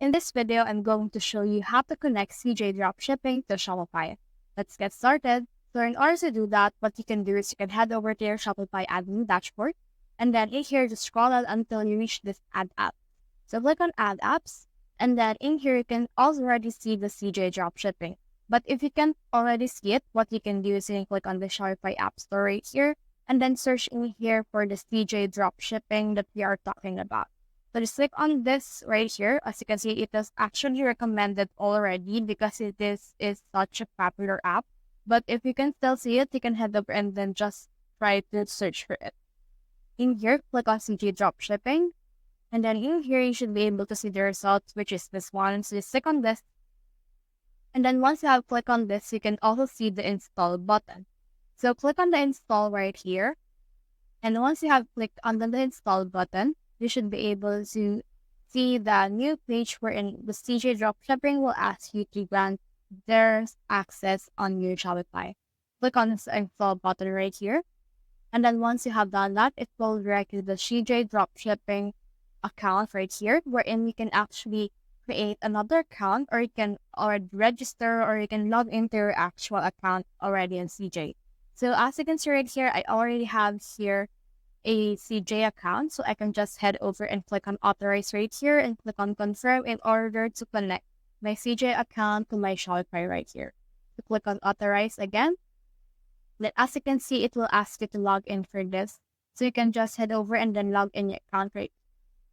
In this video, I'm going to show you how to connect CJ Dropshipping to Shopify. Let's get started. So in order to do that, what you can do is you can head over to your Shopify admin dashboard, and then in here, just scroll out until you reach this Add App. So click on Add Apps, and then in here, you can also already see the CJ Dropshipping. But if you can't already see it, what you can do is you can click on the Shopify App Store right here, and then search in here for the CJ Dropshipping that we are talking about. So just click on this right here. As you can see, it is actually recommended already because it is such a popular app. But if you can still see it, you can head over and then just try to search for it. In here, click on CJ Dropshipping. And then in here, you should be able to see the results, which is this one. So just click on this. And then once you have clicked on this, you can also see the install button. So click on the install right here. And once you have clicked on the install button, you should be able to see the new page wherein the CJ Dropshipping will ask you to grant their access on your Shopify. Click on this install button right here. And then once you have done that, it will direct you to the CJ Dropshipping account right here, wherein you can actually create another account, or you can already register, or you can log into your actual account already in CJ. So as you can see right here, I already have here a CJ account, so I can just head over and click on authorize right here and click on confirm in order to connect my CJ account to my Shopify right here. So click on authorize again. Then as you can see, it will ask you to log in for this. So you can just head over and then log in your account right.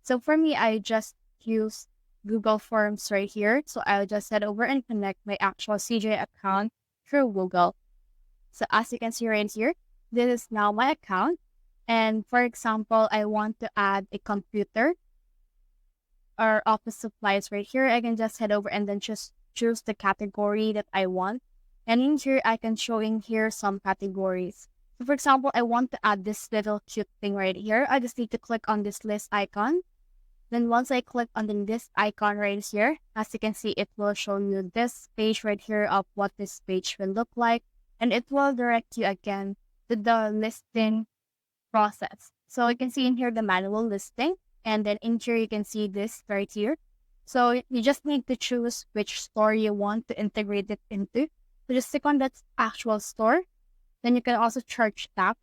So for me, I just use Google Forms right here. So I'll just head over and connect my actual CJ account through Google. So as you can see right here, this is now my account. And for example, I want to add a computer or office supplies right here. I can just head over and then just choose the category that I want. And in here, I can show in here some categories. So for example, I want to add this little cute thing right here. I just need to click on this list icon. Then once I click on the list icon right here, as you can see, it will show you this page right here of what this page will look like. And it will direct you again to the listing process. So you can see in here the manual listing, and then in here you can see this right here. So you just need to choose which store you want to integrate it into. So just click on that actual store. Then you can also charge that.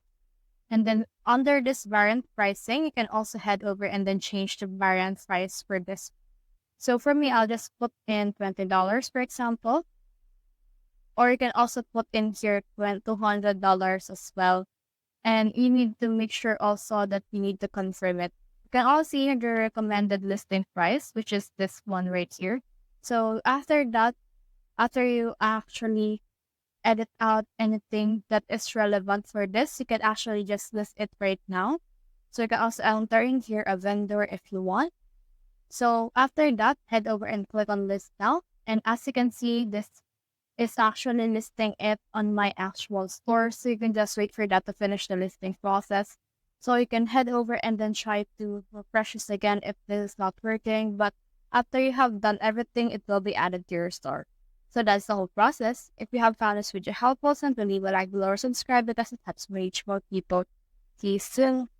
And then under this variant pricing, you can also head over and then change the variant price for this. So for me, I'll just put in $20, for example. Or you can also put in here $200 as well. And you need to make sure also that you need to confirm it. You can also see the recommended listing price, which is this one right here. So after that, after you actually edit out anything that is relevant for this, you can actually just list it right now. So you can also enter in here a vendor if you want. So after that, head over and click on list now. And as you can see, this is actually listing it on my actual store. So you can just wait for that to finish the listing process. So you can head over and then try to refresh this again if this is not working. But after you have done everything, it will be added to your store. So that's the whole process. If you have found this video helpful, simply leave a like below or subscribe because it helps me reach more people. See you soon.